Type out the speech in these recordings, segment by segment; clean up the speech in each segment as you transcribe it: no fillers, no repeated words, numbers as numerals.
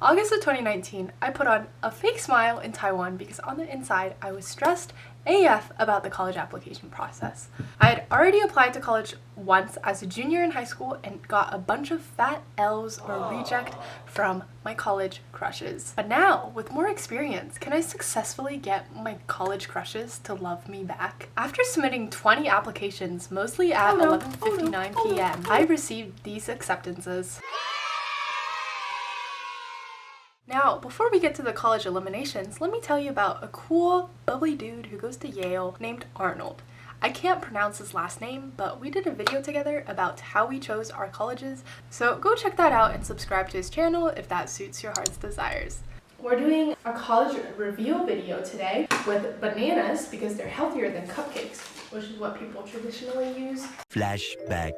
August of 2019, I put on a fake smile in Taiwan because on the inside, I was stressed AF about the college application process. I had already applied to college once as a junior in high school and got a bunch of fat L's or reject from my college crushes. But now, with more experience, can I successfully get my college crushes to love me back? After submitting 20 applications, mostly at 11:59 p.m., I received these acceptances. Now, before we get to the college eliminations, let me tell you about a cool, bubbly dude who goes to Yale named Arnold. I can't pronounce his last name, but we did a video together about how we chose our colleges, so go check that out and subscribe to his channel if that suits your heart's desires. We're doing a college reveal video today with bananas because they're healthier than cupcakes, which is what people traditionally use. Flashback.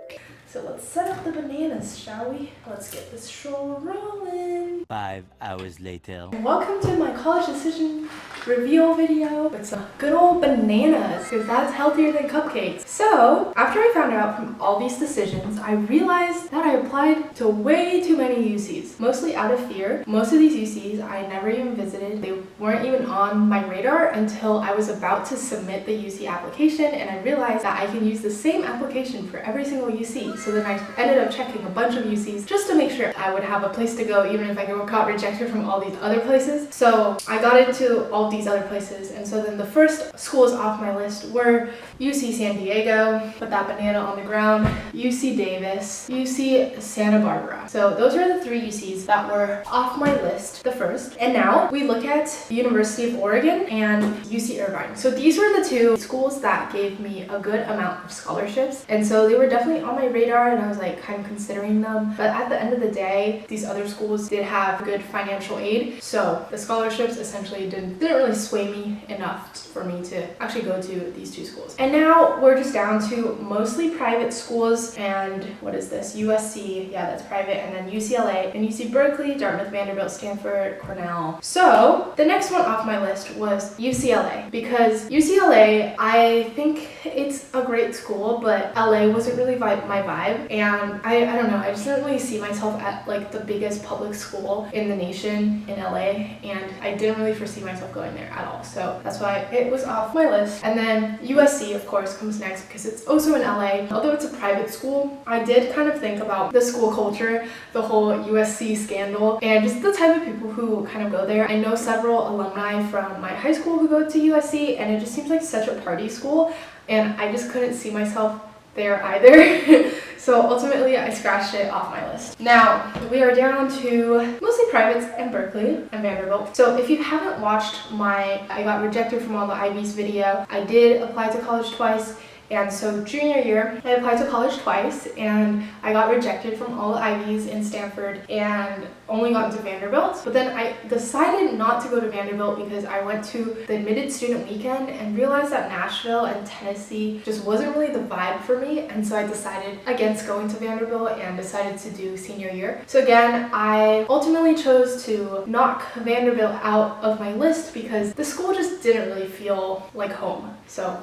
So let's set up the bananas, shall we? Let's get this show rolling. 5 hours later. Welcome to my college decision reveal video with some good old bananas, because that's healthier than cupcakes. So, after I found out from all these decisions, I realized that I applied to way too many UCs, mostly out of fear. Most of these UCs I never even visited. They weren't even on my radar until I was about to submit the UC application, and I realized that I can use the same application for every single UC. So then I ended up checking a bunch of UCs just to make sure I would have a place to go even if I got rejected from all these other places. So I got into all these other places, and so then the first schools off my list were UC San Diego, put that banana on the ground, UC Davis, UC Santa Barbara. So those were the three UCs that were off my list, the first. And now we look at University of Oregon and UC Irvine. So these were the two schools that gave me a good amount of scholarships, and so they were definitely on my radar, and I was like kind of considering them. But at the end of the day, these other schools did have good financial aid, so the scholarships essentially didn't really sway me enough for me to actually go to these two schools. And now we're just down to mostly private schools, and what is this? USC, yeah, that's private, and then UCLA and UC Berkeley, Dartmouth, Vanderbilt, Stanford, Cornell. So the next one off my list was UCLA, because UCLA, I think it's a great school, but LA wasn't really my vibe, and I don't know, I just didn't really see myself at like the biggest public school in the nation in LA, and I didn't really foresee myself going there at all, so that's why it was off my list. And then USC, of course, comes next because it's also in LA. Although it's a private school, I did kind of think about the school culture, the whole USC scandal, and just the type of people who kind of go there. I know several alumni from my high school who go to USC, and it just seems like such a party school, and I just couldn't see myself there either. So ultimately I scratched it off my list. Now we are down to mostly privates and Berkeley and Vanderbilt. So if you haven't watched my I got rejected from all the Ivies video, I did apply to college twice. And so junior year, I applied to college twice, and I got rejected from all the Ivies in Stanford and only got into Vanderbilt. But then I decided not to go to Vanderbilt because I went to the admitted student weekend and realized that Nashville and Tennessee just wasn't really the vibe for me. And so I decided against going to Vanderbilt and decided to do senior year. So again, I ultimately chose to knock Vanderbilt out of my list because the school just didn't really feel like home. So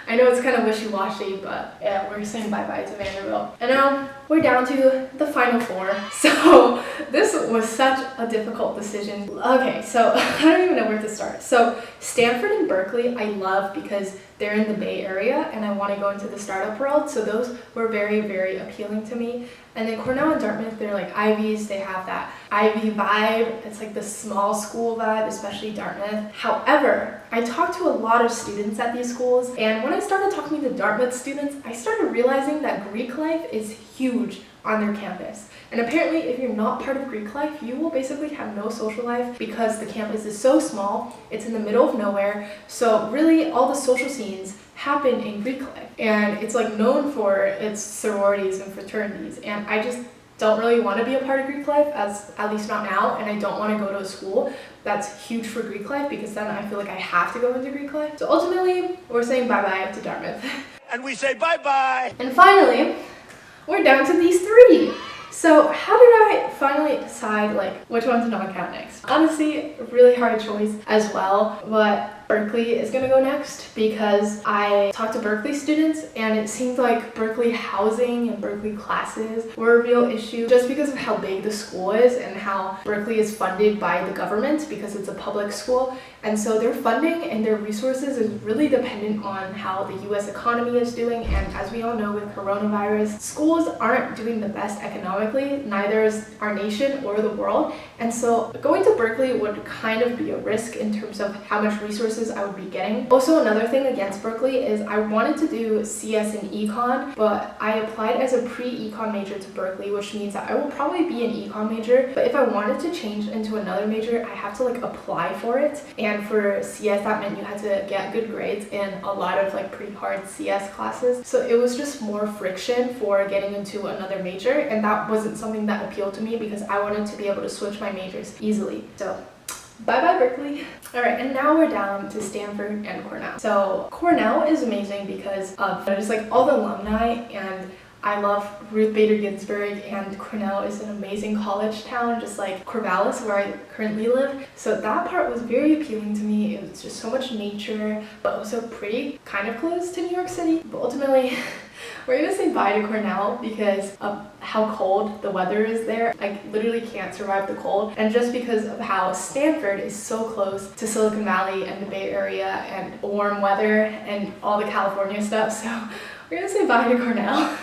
I know it's kind of wishy-washy, but yeah, we're saying bye-bye to Vanderbilt. And now we're down to the final four. So this was such a difficult decision. Okay, so I don't even know where to start. So Stanford and Berkeley I love because they're in the Bay Area and I want to go into the startup world. So those were very, very appealing to me. And then Cornell and Dartmouth, they're like Ivies. They have that Ivy vibe. It's like the small school vibe, especially Dartmouth. However, I talked to a lot of students at these schools, and when I started talking to Dartmouth students, I started realizing that Greek life is huge on their campus. And apparently, if you're not part of Greek life, you will basically have no social life because the campus is so small, it's in the middle of nowhere, so really all the social scenes happen in Greek life. And it's like known for its sororities and fraternities, and I just don't really want to be a part of Greek life, at least not now, and I don't want to go to a school that's huge for Greek life because then I feel like I have to go into Greek life. So ultimately, we're saying bye-bye to Dartmouth. And we say bye-bye! And finally, we're down to these three. So how did I finally decide like which one to knock out next? Honestly, a really hard choice as well, but Berkeley is gonna go next because I talked to Berkeley students and it seemed like Berkeley housing and Berkeley classes were a real issue just because of how big the school is and how Berkeley is funded by the government because it's a public school. And so their funding and their resources is really dependent on how the US economy is doing. And as we all know with coronavirus, schools aren't doing the best economically, neither is our nation or the world. And so going to Berkeley would kind of be a risk in terms of how much resources I would be getting. Also, another thing against Berkeley is I wanted to do CS and econ, but I applied as a pre-econ major to Berkeley, which means that I will probably be an econ major. But if I wanted to change into another major, I have to like apply for it. And for CS, that meant you had to get good grades in a lot of like pretty hard CS classes. So it was just more friction for getting into another major. And that wasn't something that appealed to me because I wanted to be able to switch my majors easily. So bye-bye Berkeley. All right, and now we're down to Stanford and Cornell. So Cornell is amazing because of just like all the alumni, and I love Ruth Bader Ginsburg, and Cornell is an amazing college town, just like Corvallis, where I currently live. So that part was very appealing to me. It was just so much nature, but also pretty, kind of close to New York City. But ultimately, we're gonna say bye to Cornell because of how cold the weather is there. I literally can't survive the cold. And just because of how Stanford is so close to Silicon Valley and the Bay Area and warm weather and all the California stuff. So we're gonna say bye to Cornell.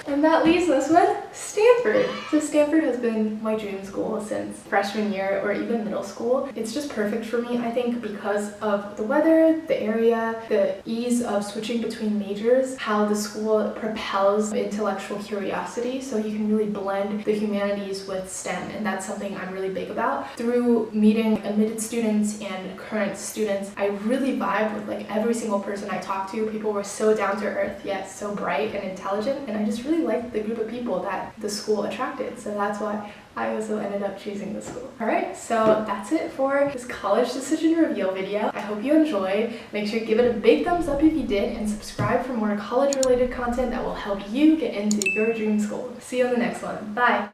And that leaves us with Stanford. So Stanford has been my dream school since freshman year or even middle school. It's just perfect for me, I think, because of the weather, the area, the ease of switching between majors, how the school propels intellectual curiosity, so you can really blend the humanities with STEM, and that's something I'm really big about. Through meeting admitted students and current students, I really vibe with like every single person I talked to. People were so down to earth, yet so bright and intelligent, and I just really liked the group of people that the school attracted. So that's why I also ended up choosing the school. Alright, so that's it for this college decision reveal video. I hope you enjoyed. Make sure you give it a big thumbs up if you did, and subscribe for more college related content that will help you get into your dream school. See you on the next one. Bye!